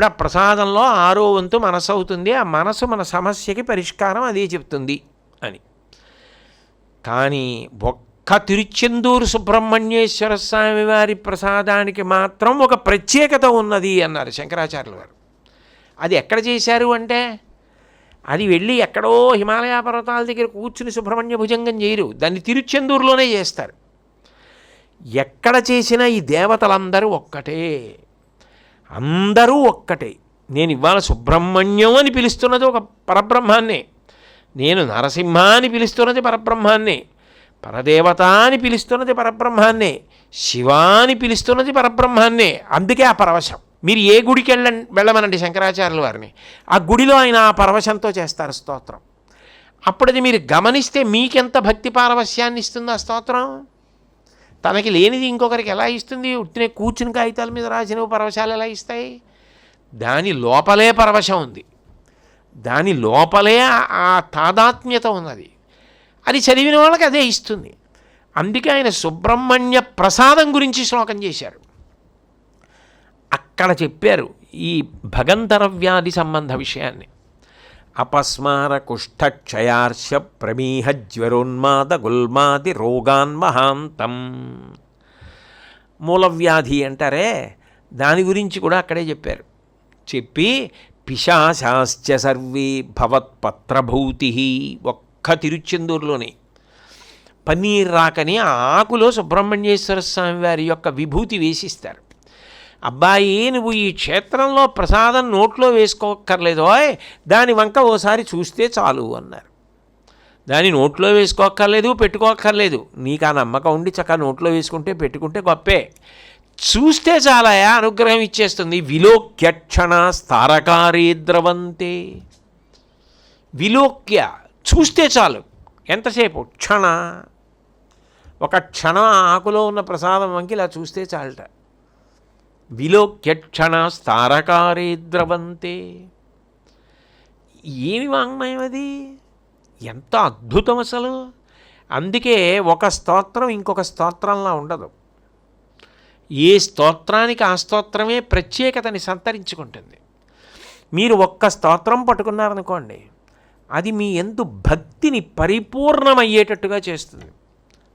అప్పుడు ఆ ప్రసాదంలో 6వ వంతు మనసు అవుతుంది. ఆ మనసు మన సమస్యకి పరిష్కారం అదే చెప్తుంది అని. కానీ ఒక్క తిరుచెందూరు సుబ్రహ్మణ్యేశ్వర స్వామి వారి ప్రసాదానికి మాత్రం ఒక ప్రత్యేకత ఉన్నది అన్నారు శంకరాచార్యుల వారు. అది ఎక్కడ చేశారు అంటే, అది వెళ్ళి ఎక్కడో హిమాలయ పర్వతాల దగ్గర కూర్చుని సుబ్రహ్మణ్య భుజంగం చేయరు, దాన్ని తిరుచెందూరులోనే చేస్తారు. ఎక్కడ చేసినా ఈ దేవతలందరూ ఒక్కటే, అందరూ ఒక్కటే. నేను ఇవాళ సుబ్రహ్మణ్యం అని పిలుస్తున్నది ఒక పరబ్రహ్మాన్నే, నేను నరసింహ అని పిలుస్తున్నది పరబ్రహ్మాన్నే, పరదేవత అని పిలుస్తున్నది పరబ్రహ్మాన్నే, శివ అని పిలుస్తున్నది పరబ్రహ్మాన్నే. అందుకే ఆ పరవశం. మీరు ఏ గుడికి వెళ్ళమనండి శంకరాచార్యుల వారిని, ఆ గుడిలో ఆయన ఆ పరవశంతో చేస్తారు స్తోత్రం. అప్పుడది మీరు గమనిస్తే మీకెంత భక్తి పారవశ్యాన్ని ఇస్తుంది ఆ స్తోత్రం. తనకి లేనిది ఇంకొకరికి ఎలా ఇస్తుంది? ఉట్టినే కూర్చుని కాగితాల మీద రాసిన పరవశాలు ఎలా ఇస్తాయి? దాని లోపలే పరవశం ఉంది, దాని లోపలే ఆ తాదాత్మ్యత ఉన్నది. అది చదివిన వాళ్ళకి అదే ఇస్తుంది. అందుకే ఆయన సుబ్రహ్మణ్య ప్రసాదం గురించి శ్లోకం చేశారు. అక్కడ చెప్పారు ఈ భగంతర వ్యాధి సంబంధ విషయాన్ని. అపస్మార కుష్ఠక్షయార్ష ప్రమీహ జ్వరోన్మాద గుల్మాది రోగాన్ మహాంతం. మూలవ్యాధి అంటారే, దాని గురించి కూడా అక్కడే చెప్పారు. చెప్పి పిశాచాశ్చ సర్వే భవత్పత్రభూతి, ఒక్క తిరుచెందూరులోనే పన్నీర్ రాకని ఆ ఆకులో సుబ్రహ్మణ్యేశ్వర స్వామి వారి యొక్క విభూతి వేసిస్తారు. అబ్బాయి నువ్వు ఈ క్షేత్రంలో ప్రసాదం నోట్లో వేసుకోక్కర్లేదో, దాని వంక ఓసారి చూస్తే చాలు అన్నారు. దాని నోట్లో వేసుకోక్కర్లేదు, పెట్టుకోక్కర్లేదు, నీకు ఆ నమ్మకం ఉండి చక్కగా నోట్లో వేసుకుంటే పెట్టుకుంటే గొప్పే, చూస్తే చాలాయా అనుగ్రహం ఇచ్చేస్తుంది. విలోక్యక్షణ స్తారకారే ద్రవంతే. విలోక్య చూస్తే చాలు, ఎంతసేపు? క్షణ, ఒక క్షణం ఆకులో ఉన్న ప్రసాదం వంకి ఇలా చూస్తే చాలట. విలోక్యక్షణ స్తారకారే ద్రవంతే. ఏమి వాంగ్మయం అది, ఎంత అద్భుతం అసలు. అందుకే ఒక స్తోత్రం ఇంకొక స్తోత్రంలా ఉండదు. ఏ స్తోత్రానికి ఆ స్తోత్రమే ప్రత్యేకతని సంతరించుకుంటుంది. మీరు ఒక్క స్తోత్రం పట్టుకున్నారనుకోండి, అది మీ యందు భక్తిని పరిపూర్ణమయ్యేటట్టుగా చేస్తుంది,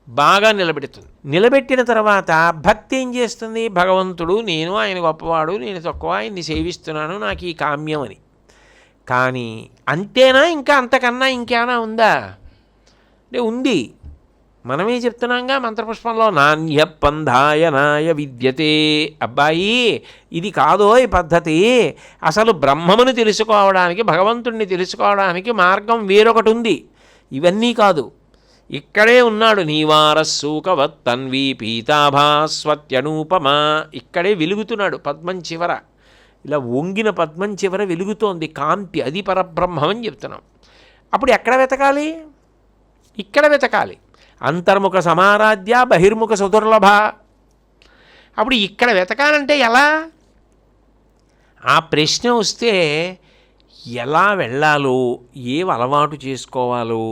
బాగా నిలబెడుతుంది. నిలబెట్టిన తర్వాత భక్తి ఏం చేస్తుంది? భగవంతుడు నేను, ఆయన గొప్పవాడు, నేను తక్కువ, ఆయన్ని సేవిస్తున్నాను, నాకు ఈ కామ్యం అని. కానీ అంతేనా? ఇంకా అంతకన్నా ఇంకేమైనా ఉందా అంటే ఉంది. మనమే చెప్తున్నాంగా మంత్రపుష్పంలో, నాణ్య పంధాయనాయ విద్యతే. అబ్బాయి ఇది కాదో ఈ పద్ధతి, అసలు బ్రహ్మమును తెలుసుకోవడానికి, భగవంతుణ్ణి తెలుసుకోవడానికి మార్గం వేరొకటి ఉంది, ఇవన్నీ కాదు. ఇక్కడే ఉన్నాడు. నీవారస్సూకవత్ తన్వీ పీతాభాస్వత్యనూపమా. ఇక్కడే వెలుగుతున్నాడు పద్మం చివర, ఇలా వంగిన పద్మం చివర వెలుగుతోంది కాంతి, అది పరబ్రహ్మం అని చెప్తున్నాం. అప్పుడు ఎక్కడ వెతకాలి? ఇక్కడ వెతకాలి. అంతర్ముఖ సమారాధ్య బహిర్ముఖ సుదుర్లభ. అప్పుడు ఇక్కడ వెతకాలంటే ఎలా? ఆ ప్రశ్న వస్తే ఎలా వెళ్ళాలో, ఏవి అలవాటు చేసుకోవాలో,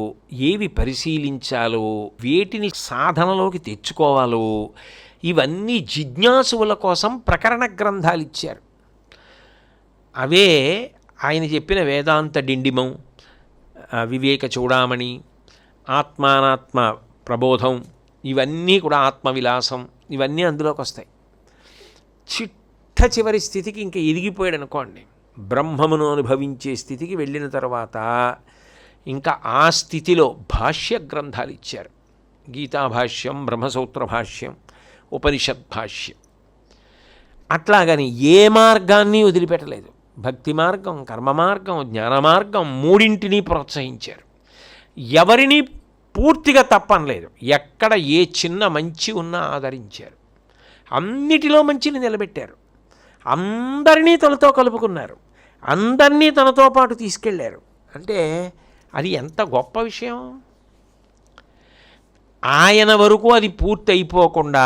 ఏవి పరిశీలించాలో, వేటిని సాధనలోకి తెచ్చుకోవాలో, ఇవన్నీ జిజ్ఞాసువుల కోసం ప్రకరణ గ్రంథాలు ఇచ్చారు. అవే ఆయన చెప్పిన వేదాంత డిండిమం, వివేక చూడామణి, ఆత్మానాత్మ ప్రబోధం, ఇవన్నీ కూడా ఆత్మవిలాసం, ఇవన్నీ అందులోకి వస్తాయి. చిట్ట చివరి స్థితికి ఇంకా ఎదిగిపోయాడు అనుకోండి, బ్రహ్మమును అనుభవించే స్థితికి వెళ్ళిన తర్వాత ఇంకా ఆ స్థితిలో భాష్య గ్రంథాలు ఇచ్చారు. గీతాభాష్యం, బ్రహ్మసూత్ర భాష్యం, ఉపనిషత్ భాష్యం. అట్లాగని ఏ మార్గాన్ని వదిలిపెట్టలేదు. భక్తి మార్గం, కర్మ మార్గం, జ్ఞాన మార్గం, మూడింటినీ ప్రోత్సహించారు. ఎవరిని పూర్తిగా తప్పనలేదు. ఎక్కడ ఏ చిన్న మంచి ఉన్నా ఆదరించారు. అన్నిటిలో మంచిని నిలబెట్టారు. అందరినీ తనతో కలుపుకున్నారు, అందరినీ తనతో పాటు తీసుకెళ్ళారు. అంటే అది ఎంత గొప్ప విషయం. ఆయన వరకు అది పూర్తి అయిపోకుండా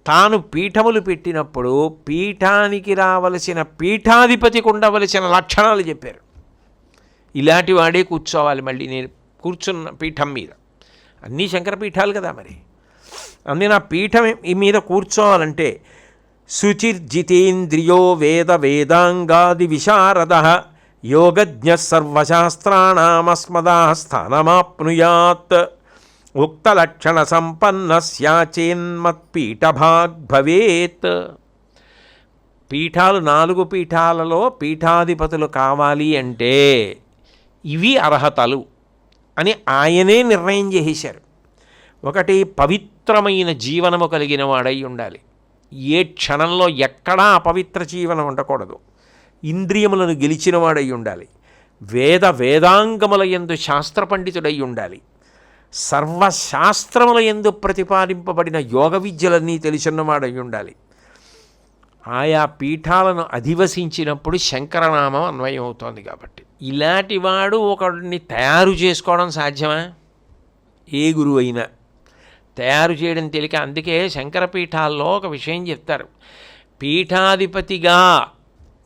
తాను పీఠములు పెట్టినప్పుడు పీఠానికి రావలసిన పీఠాధిపతికి ఉండవలసిన లక్షణాలు చెప్పారు. ఇలాంటి వాడే కూర్చోవాలి, మళ్ళీ నేను కూర్చున్న పీఠం మీద, అన్నీ శంకర పీఠాలు కదా మరి, అన్నీ నా పీఠం మీద కూర్చోవాలంటే శుచిర్జితేంద్రియో వేద వేదాంగాది విశారద యోగజ్ఞ సర్వశాస్త్రాణమస్మదా స్థానమాప్నుయాత్ ఉక్తలక్షణ సంపన్నస్యాచేన్మత్పీఠభాగ్ భవేత్. పీఠాలు 4 పీఠాలలో పీఠాధిపతులు కావాలి అంటే ఇవి అర్హతలు అని ఆయనే నిర్ణయం చేసేశారు. ఒకటి, పవిత్రమైన జీవనము కలిగిన వాడై ఉండాలి. ఏ క్షణంలో ఎక్కడా అపవిత్ర జీవనం ఉండకూడదు. ఇంద్రియములను గెలిచిన వాడై ఉండాలి. వేదాంగముల యందు శాస్త్ర పండితుడై ఉండాలి. సర్వశాస్త్రముల యందు ప్రతిపాదింపబడిన యోగ విద్యలన్నీ తెలిసినవాడై ఉండాలి. ఆయా పీఠాలను అధివసించినప్పుడు శంకరనామం అన్వయం అవుతోంది. కాబట్టి ఇలాంటి వాడు ఒకడిని తయారు చేసుకోవడం సాధ్యమా? ఏ గురువు అయినా తయారు చేయడం తేలిక. అందుకే శంకర పీఠాల్లో ఒక విషయం చెప్తారు. పీఠాధిపతిగా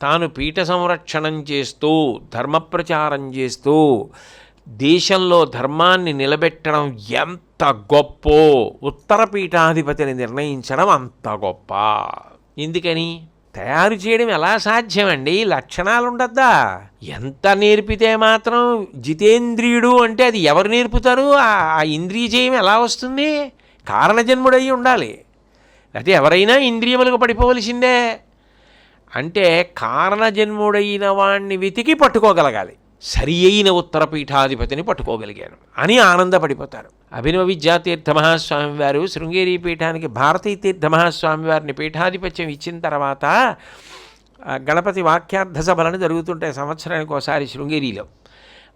తాను పీఠ సంరక్షణం చేస్తూ ధర్మప్రచారం చేస్తూ దేశంలో ధర్మాన్ని నిలబెట్టడం ఎంత గొప్పో ఉత్తర పీఠాధిపతిని నిర్ణయించడం అంత గొప్ప. ఎందుకని? తయారు చేయడం ఎలా సాధ్యమండి? లక్షణాలు ఉండద్దా? ఎంత నేర్పితే మాత్రం జితేంద్రియుడు అంటే అది ఎవరు నేర్పుతారు? ఆ ఇంద్రియ జయం ఎలా వస్తుంది? కారణజన్ముడై ఉండాలి. లేకపోతే ఎవరైనా ఇంద్రియములకు పడిపోవలసిందే. అంటే కారణజన్ముడైన వాణ్ణి వెతికి పట్టుకోగలగాలి. సరి అయిన ఉత్తర పీఠాధిపతిని పట్టుకోగలిగాను అని ఆనందపడిపోతారు. అభినవ విద్యాతీర్థ మహాస్వామి వారు శృంగేరి పీఠానికి భారతీ తీర్థ మహాస్వామి వారిని పీఠాధిపత్యం ఇచ్చిన తర్వాత గణపతి వాక్యార్థ సభలను జరుగుతుంటాయి సంవత్సరానికి ఒకసారి శృంగేరిలో.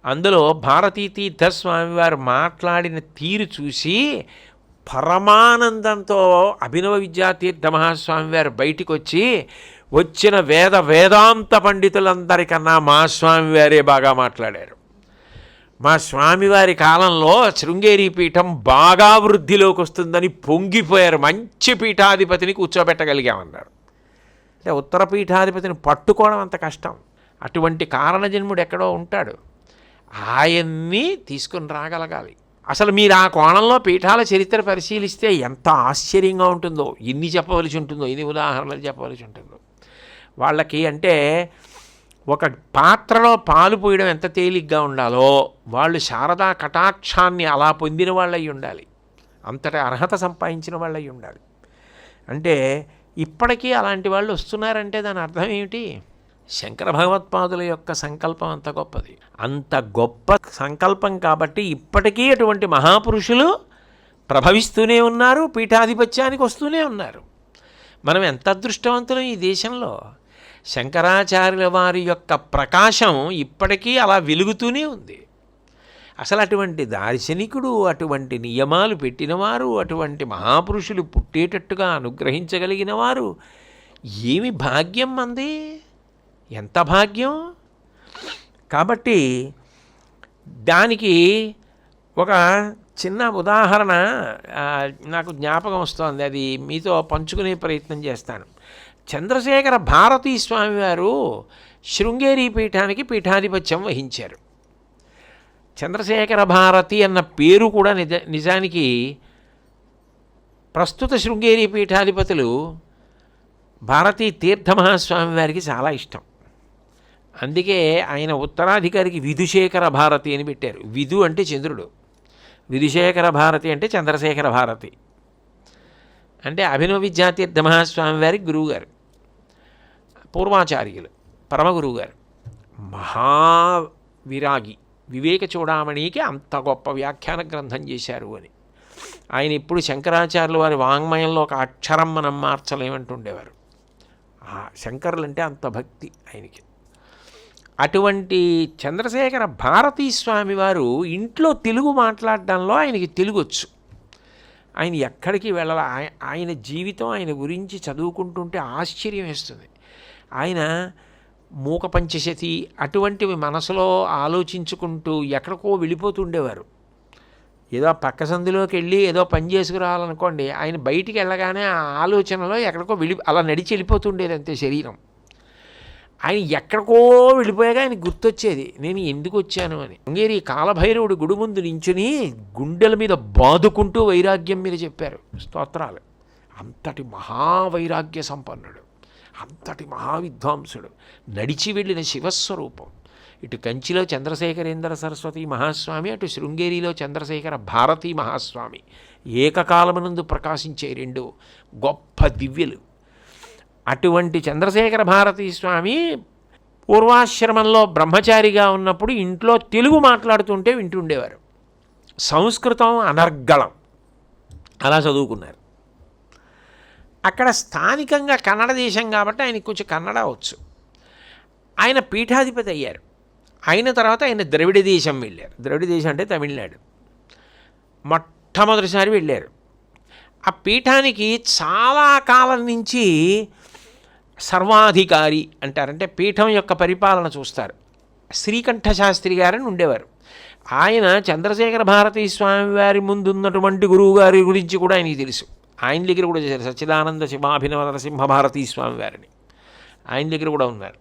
అందులో భారతీ తీర్థస్వామి వారు మాట్లాడిన తీరు చూసి పరమానందంతో అభినవ విద్యాతీర్థ మహాస్వామి వారు బయటికి వచ్చి, వచ్చిన వేదాంత పండితులందరికన్నా మా స్వామివారే బాగా మాట్లాడారు. మా స్వామివారి కాలంలో శృంగేరి పీఠం బాగా వృద్ధిలోకి వస్తుందని పొంగిపోయారు. మంచి పీఠాధిపతిని కూర్చోబెట్టగలిగామన్నారు. అంటే ఉత్తర పీఠాధిపతిని పట్టుకోవడం అంత కష్టం. అటువంటి కారణజన్ముడు ఎక్కడో ఉంటాడు. ఆయన్ని తీసుకుని రాగలగాలి. అసలు మీరు ఆ కోణంలో పీఠాల చరిత్ర పరిశీలిస్తే ఎంత ఆశ్చర్యంగా ఉంటుందో, ఎన్ని చెప్పవలసి ఉంటుందో, ఎన్ని ఉదాహరణలు చెప్పవలసి ఉంటుందో. వాళ్ళకి అంటే ఒక పాత్రలో పాలు పోయడం ఎంత తేలిగ్గా ఉండాలో వాళ్ళు శారదా కటాక్షాన్ని అలా పొందిన వాళ్ళై ఉండాలి. అంతటి అర్హత సంపాదించిన వాళ్ళై ఉండాలి. అంటే ఇప్పటికీ అలాంటి వాళ్ళు వస్తున్నారంటే దాని అర్థం ఏమిటి? శంకర భగవత్పాదుల యొక్క సంకల్పం అంత గొప్పది. అంత గొప్ప సంకల్పం కాబట్టి ఇప్పటికీ అటువంటి మహాపురుషులు ప్రభవిస్తూనే ఉన్నారు, పీఠాధిపత్యానికి వస్తూనే ఉన్నారు. మనం ఎంత అదృష్టవంతులం ఈ దేశంలో. శంకరాచార్యుల వారి యొక్క ప్రకాశం ఇప్పటికీ అలా వెలుగుతూనే ఉంది. అసలు అటువంటి దార్శనికుడు, అటువంటి నియమాలు పెట్టినవారు, అటువంటి మహాపురుషులు పుట్టేటట్టుగా అనుగ్రహించగలిగిన వారు ఏమి భాగ్యం మంది, ఎంత భాగ్యం. కాబట్టి దానికి ఒక చిన్న ఉదాహరణ నాకు జ్ఞాపకం వస్తోంది. అది మీతో పంచుకునే ప్రయత్నం చేస్తాను. చంద్రశేఖర భారతీ స్వామి వారు శృంగేరి పీఠానికి పీఠాధిపత్యం వహించారు. చంద్రశేఖర భారతి అన్న పేరు కూడా నిజానికి ప్రస్తుత శృంగేరి పీఠాధిపతులు భారతీ తీర్థ మహాస్వామి వారికి చాలా ఇష్టం. అందుకే ఆయన ఉత్తరాధికారికి విధుశేఖర భారతి అని పెట్టారు. విధు అంటే చంద్రుడు, విధుశేఖర భారతి అంటే చంద్రశేఖర భారతి. అంటే అభినవ విద్యాతీర్థ మహాస్వామి వారికి గురువుగారు, పూర్వాచార్యులు, పరమగురువు గారు, మహావిరాగి, వివేక చూడామణికి అంత గొప్ప వ్యాఖ్యాన గ్రంథం చేశారు అని. ఆయన ఇప్పుడు శంకరాచార్యుల వారి వాంగ్మయంలో ఒక అక్షరం మనం మార్చలేమంటుండేవారు. శంకరులంటే అంత భక్తి ఆయనకి. అటువంటి చంద్రశేఖర భారతీ స్వామి వారు ఇంట్లో తెలుగు మాట్లాడడంలో ఆయనకి తెలుగు వచ్చు. ఆయన ఎక్కడికి వెళ్ళాల. ఆయన జీవితం, ఆయన గురించి చదువుకుంటుంటే ఆశ్చర్యం వేస్తుంది. ఆయన మూక పంచశతి అటువంటివి మనసులో ఆలోచించుకుంటూ ఎక్కడికో వెళ్ళిపోతుండేవారు. ఏదో పక్క సందులోకి వెళ్ళి ఏదో పని చేసుకురావాలనుకోండి, ఆయన బయటికి వెళ్ళగానే ఆ ఆలోచనలో ఎక్కడికో అలా నడిచి వెళ్ళిపోతుండేది అంతే శరీరం. ఆయన ఎక్కడికో వెళ్ళిపోయాక ఆయన గుర్తొచ్చేది, నేను ఎందుకు వచ్చాను అని. శృంగేరి కాలభైరవుడు గుడి ముందు నించుని గుండెల మీద బాదుకుంటూ వైరాగ్యం మీద చెప్పారు స్తోత్రాలు. అంతటి మహావైరాగ్య సంపన్నుడు, అంతటి మహావిద్వాంసుడు, నడిచి వెళ్ళిన శివస్వరూపం. ఇటు కంచిలో చంద్రశేఖరేంద్ర సరస్వతి మహాస్వామి, అటు శృంగేరిలో చంద్రశేఖర భారతీ మహాస్వామి ఏకకాలమునందు ప్రకాశించే రెండు గొప్ప దివ్యలు. అటువంటి చంద్రశేఖర భారతీ స్వామి పూర్వాశ్రమంలో బ్రహ్మచారిగా ఉన్నప్పుడు ఇంట్లో తెలుగు మాట్లాడుతుంటే వింటుండేవారు. సంస్కృతం అనర్గళం అలా చదువుకున్నారు. అక్కడ స్థానికంగా కన్నడ దేశం కాబట్టి ఆయనకు కొంచెం కన్నడ వచ్చు. ఆయన పీఠాధిపతి అయ్యారు. అయిన తర్వాత ఆయన ద్రవిడ దేశం వెళ్ళారు. ద్రవిడ దేశం అంటే తమిళనాడు. మొట్టమొదటిసారి వెళ్ళారు. ఆ పీఠానికి చాలా కాలం నుంచి సర్వాధికారి అంటారంటే పీఠం యొక్క పరిపాలన చూస్తారు. శ్రీకంఠ శాస్త్రి గారని ఉండేవారు. ఆయన చంద్రశేఖర భారతీ స్వామి వారి ముందు ఉన్నటువంటి గురువు గారి గురించి కూడా ఆయనకి తెలుసు. ఆయన దగ్గర కూడా చేశారు. సచ్చిదానంద శివాభినవ నరసింహ భారతీ స్వామి వారిని ఆయన దగ్గర కూడా ఉన్నారు.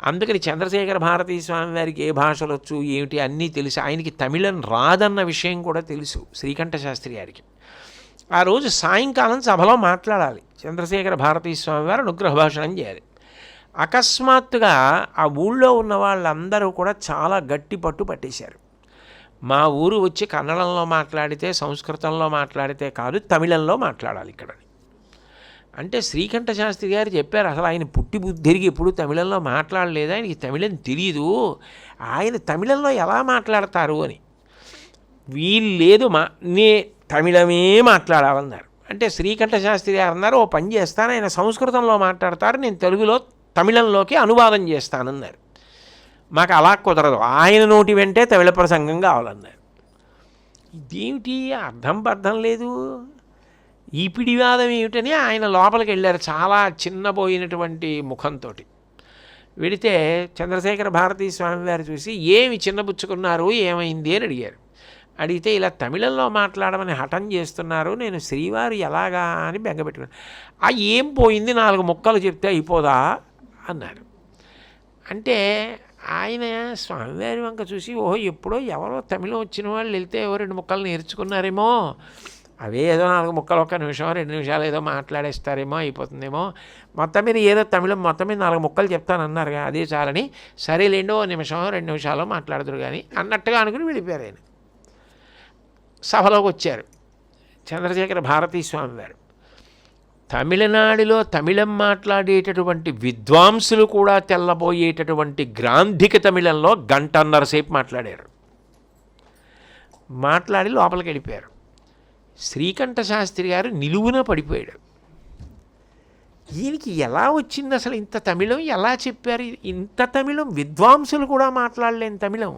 అందుకని చంద్రశేఖర భారతీ స్వామి వారికి ఏ భాషలు వచ్చు ఏమిటి అన్నీ తెలుసు. ఆయనకి తమిళం రాదన్న విషయం కూడా తెలుసు శ్రీకంఠ శాస్త్రి గారికి. ఆ రోజు సాయంకాలం సభలో మాట్లాడాలి. చంద్రశేఖర భారతీ స్వామి వారు అనుగ్రహ భాషణం చేయాలి. అకస్మాత్తుగా ఆ ఊళ్ళో ఉన్న వాళ్ళందరూ కూడా చాలా గట్టి పట్టు పట్టేశారు. మా ఊరు వచ్చి కన్నడంలో మాట్లాడితే, సంస్కృతంలో మాట్లాడితే కాదు, తమిళంలో మాట్లాడాలి ఇక్కడ అంటే శ్రీకంఠ శాస్త్రి గారు చెప్పారు. అసలు ఆయన పుట్టి బుద్ధిరిగి ఎప్పుడు తమిళంలో మాట్లాడలేదు, ఆయనకి తమిళం తెలియదు, ఆయన తమిళంలో ఎలా మాట్లాడతారు అని. వీళ్ళు లేదు నే తమిళమే మాట్లాడాలన్నారు. అంటే శ్రీకంఠ శాస్త్రి గారు అన్నారు, ఓ పని చేస్తాను, ఆయన సంస్కృతంలో మాట్లాడతారు, నేను తెలుగులో తమిళంలోకి అనువాదం చేస్తానన్నారు. మాకు అలా కుదరదు, ఆయన నోటి వెంటే తమిళ ప్రసంగం కావాలన్నారు. ఇదేమిటి అర్థం లేదు, ఈ పిడివాదం ఏమిటని ఆయన లోపలికి వెళ్ళారు చాలా చిన్నబోయినటువంటి ముఖంతో. వెడితే చంద్రశేఖర భారతీ స్వామి వారు చూసి ఏమి చిన్నబుచ్చుకున్నారు, ఏమైంది అని అడిగారు. అడిగితే ఇలా తమిళంలో మాట్లాడమని హఠం చేస్తున్నారు, నేను శ్రీవారు ఎలాగా అని బెంగపెట్టుకున్నాను. ఏం పోయింది, 4 ముక్కలు చెప్తే అయిపోదా అన్నారు. అంటే ఆయన స్వామివారి వంక చూసి ఓహో ఎప్పుడో ఎవరో తమిళం వచ్చిన వాళ్ళు వెళ్తే 2 ముక్కలు నేర్చుకున్నారేమో, అవే ఏదో 4 ముక్కలు 1 నిమిషం 2 నిమిషాలు ఏదో మాట్లాడేస్తారేమో, అయిపోతుందేమో, మొత్తం మీద ఏదో తమిళం మొత్తం మీద 4 ముక్కలు చెప్తానన్నారు, అదే చాలని సరేలేండి 1 నిమిషం 2 నిమిషాలు మాట్లాడుతురు కానీ అన్నట్టుగా అనుకుని వెళ్ళిపోయారు. ఆయన సభలోకి వచ్చారు చంద్రశేఖర భారతీ స్వామి వారు. తమిళనాడులో తమిళం మాట్లాడేటటువంటి విద్వాంసులు కూడా తెల్లబోయేటటువంటి గ్రాంధిక తమిళంలో 1.5 గంట సేపు మాట్లాడారు. మాట్లాడి లోపలికి వెళ్ళిపోయారు. శ్రీకంఠ శాస్త్రి గారు నిలువున పడిపోయాడు. ఈయనకి ఎలా వచ్చింది అసలు ఇంత తమిళం, ఎలా చెప్పారు ఇంత తమిళం, విద్వాంసులు కూడా మాట్లాడలేని తమిళం,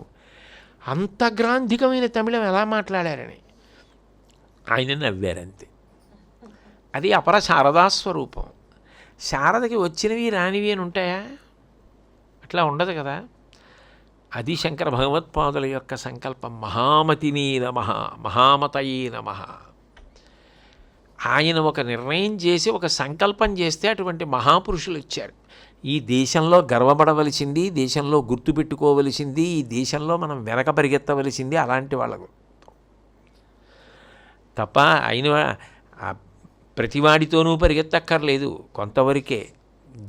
అంత గ్రాంధికమైన తమిళం ఎలా మాట్లాడారని ఆయన నవ్వారంతే. అది అపర శారదాస్వరూపం. శారదకి వచ్చినవి రానివి అని ఉంటాయా? అట్లా ఉండదు కదా. అది శంకర భగవత్పాదుల యొక్క సంకల్పం. మహామతినే నమః, మహామతయే నమః. ఆయన ఒక నిర్ణయం చేసి ఒక సంకల్పం చేస్తే అటువంటి మహాపురుషులు వచ్చారు. ఈ దేశంలో గర్వపడవలసింది, దేశంలో గుర్తుపెట్టుకోవలసింది, ఈ దేశంలో మనం వెనక పరిగెత్తవలసింది అలాంటి వాళ్ళకు తప్ప అయిన ప్రతివాడితోనూ పరిగెత్తక్కర్లేదు. కొంతవరకే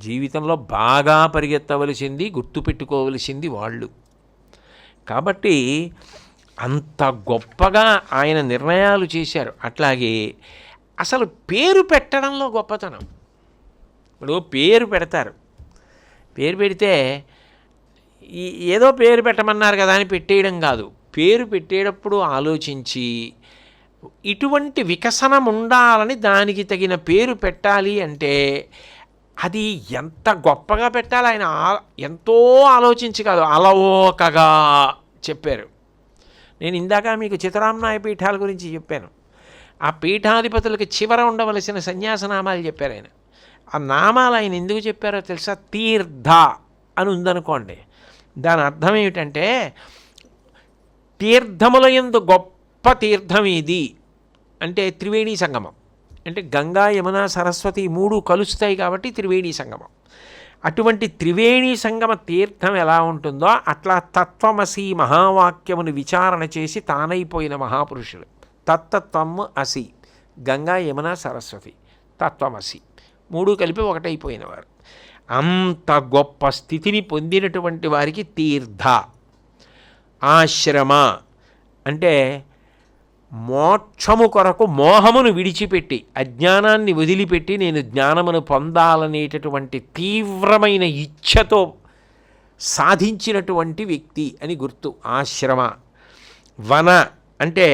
జీవితంలో బాగా పరిగెత్తవలసింది, గుర్తుపెట్టుకోవలసింది వాళ్ళు. కాబట్టి అంత గొప్పగా ఆయన నిర్ణయాలు చేశారు. అట్లాగే అసలు పేరు పెట్టడంలో గొప్పతనం. ఇప్పుడు పేరు పెడతారు, పేరు పెడితే ఏదో పేరు పెట్టమన్నారు కదా అని పెట్టేయడం కాదు. పేరు పెట్టేటప్పుడు ఆలోచించి ఇటువంటి వికసనం ఉండాలని దానికి తగిన పేరు పెట్టాలి అంటే అది ఎంత గొప్పగా పెట్టాలి. ఆయన ఎంతో ఆలోచించి కాదు అలవోకగా చెప్పారు. నేను ఇందాక మీకు చిత్తరామనాయ పీఠాల గురించి చెప్పాను. ఆ పీఠాధిపతులకి చివర ఉండవలసిన సన్యాసనామాలు చెప్పారు ఆయన. ఆ నామాలు ఆయన ఎందుకు చెప్పారో తెలుసా? తీర్థ అని ఉందనుకోండి, దాని అర్థం ఏమిటంటే తీర్థముల యందు గొప్ప తీర్థం ఇది అంటే త్రివేణీ సంగమం. అంటే గంగా యమున సరస్వతి 3 కలుస్తాయి కాబట్టి త్రివేణీ సంగమం. అటువంటి త్రివేణీ సంగమ తీర్థం ఎలా ఉంటుందో అట్లా తత్వమసి మహావాక్యమును విచారణ చేసి తానైపోయిన మహాపురుషులు. తత్తత్వము అసి, గంగా యమున సరస్వతి తత్వమసి, మూడు కలిపి ఒకటైపోయినవారు. అంత గొప్ప స్థితిని పొందినటువంటి వారికి తీర్థ, ఆశ్రమ అంటే మోక్షము కొరకు మోహమును విడిచిపెట్టి అజ్ఞానాన్ని వదిలిపెట్టి నేను జ్ఞానమును పొందాలనేటటువంటి తీవ్రమైన ఇచ్ఛతో సాధించినటువంటి వ్యక్తి అని గుర్తు. ఆశ్రమ. వన అంటే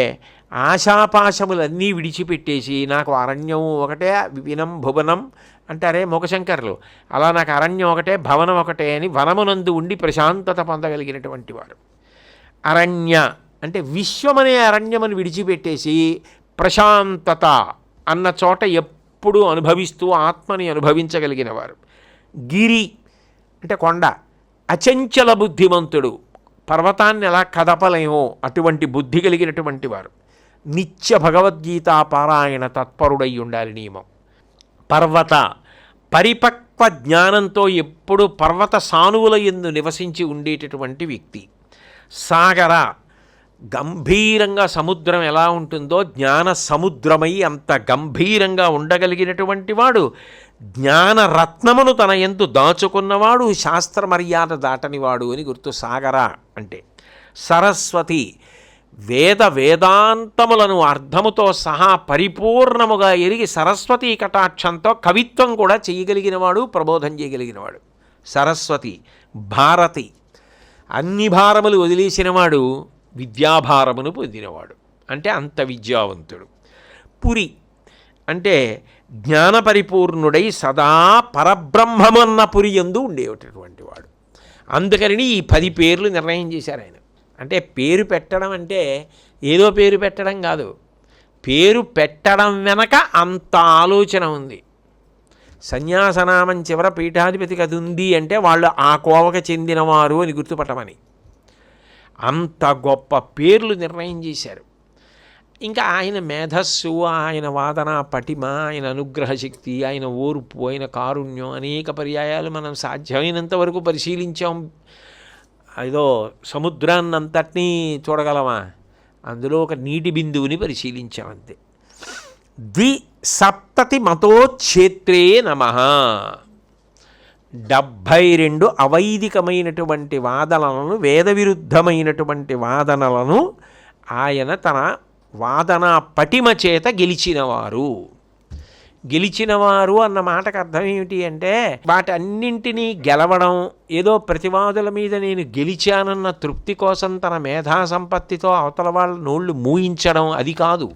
ఆశాపాశములన్నీ విడిచిపెట్టేసి నాకు అరణ్యం ఒకటే వినం భువనం అంటారే మూకశంకరులు, అలా నాకు అరణ్యం ఒకటే భవనం ఒకటే అని వనమునందు ఉండి ప్రశాంతత పొందగలిగినటువంటి వారు. అరణ్య అంటే విశ్వమనే అరణ్యమును విడిచిపెట్టేసి ప్రశాంతత అన్న చోట ఎప్పుడూ అనుభవిస్తూ ఆత్మని అనుభవించగలిగిన వారు. గిరి అంటే కొండ. అచంచల బుద్ధిమంతుడు, పర్వతాన్ని ఎలా కదపలేమో అటువంటి బుద్ధి కలిగినటువంటి వారు. నిత్య భగవద్గీత పారాయణ తత్పరుడై ఉండాలి నియమం. పర్వత పరిపక్వ జ్ఞానంతో ఎప్పుడు పర్వత సానువుల యందు నివసించి ఉండేటటువంటి వ్యక్తి. సాగర గంభీరంగా సముద్రం ఎలా ఉంటుందో జ్ఞాన సముద్రమై అంత గంభీరంగా ఉండగలిగినటువంటి వాడు. జ్ఞానరత్నమును తన యందు దాచుకున్నవాడు, శాస్త్ర మర్యాద దాటనివాడు అని గుర్తు. సాగర అంటే సరస్వతి వేదాంతములను అర్థముతో సహా పరిపూర్ణముగా ఎరిగి సరస్వతీ కటాక్షంతో కవిత్వం కూడా చేయగలిగినవాడు, ప్రబోధం చేయగలిగినవాడు. సరస్వతి. భారతి అన్ని భారములు వదిలేసినవాడు, విద్యాభారమును పొందినవాడు అంటే అంత విద్యావంతుడు. పురి అంటే జ్ఞాన పరిపూర్ణుడై సదా పరబ్రహ్మమన్న పురి యందు ఉండేటటువంటి వాడు. అందుకని ఈ 10 పేర్లు నిర్ణయం చేశారు ఆయన. అంటే పేరు పెట్టడం అంటే ఏదో పేరు పెట్టడం కాదు, పేరు పెట్టడం వెనక అంత ఆలోచన ఉంది. సన్యాసనామం చివర పీఠాధిపతికి అది ఉంది అంటే వాళ్ళు ఆ కోవకు చెందినవారు అని గుర్తుపట్టమని. అంత గొప్ప పేర్లు నిర్ణయం చేశారు. ఇంకా ఆయన మేధస్సు, ఆయన వాదన పటిమ, ఆయన అనుగ్రహ శక్తి, ఆయన ఓర్పు, ఆయన కారుణ్యం అనేక పర్యాయాలు మనం సాధ్యమైనంత వరకు పరిశీలించాం. ఏదో సముద్రాన్నంతటినీ చూడగలమా, అందులో ఒక నీటి బిందువుని పరిశీలించామంతే. 2 మతోచ్ఛేత్రే నమః. 72 అవైదికమైనటువంటి వాదనలను, వేద విరుద్ధమైనటువంటి వాదనలను ఆయన తన వాదన పటిమ చేత గెలిచినవారు. గెలిచినవారు అన్న మాటకు అర్థం ఏమిటి అంటే వాటన్నింటినీ గెలవడం, ఏదో ప్రతివాదుల మీద నేను గెలిచానన్న తృప్తి కోసం తన మేధా సంపత్తితో అవతల వాళ్ళ నోళ్ళు మూయించడం అది కాదు.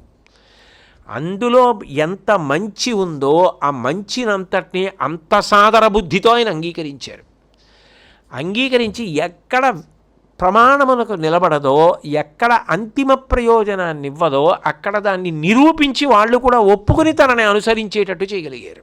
అందులో ఎంత మంచి ఉందో ఆ మంచినంతటినీ అంత సాదర బుద్ధితో ఆయన అంగీకరించారు. అంగీకరించి ఎక్కడ ప్రమాణమునకు నిలబడదో, ఎక్కడ అంతిమ ప్రయోజనాన్ని ఇవ్వదో అక్కడ దాన్ని నిరూపించి వాళ్ళు కూడా ఒప్పుకుని తనని అనుసరించేటట్టు చేయగలిగారు.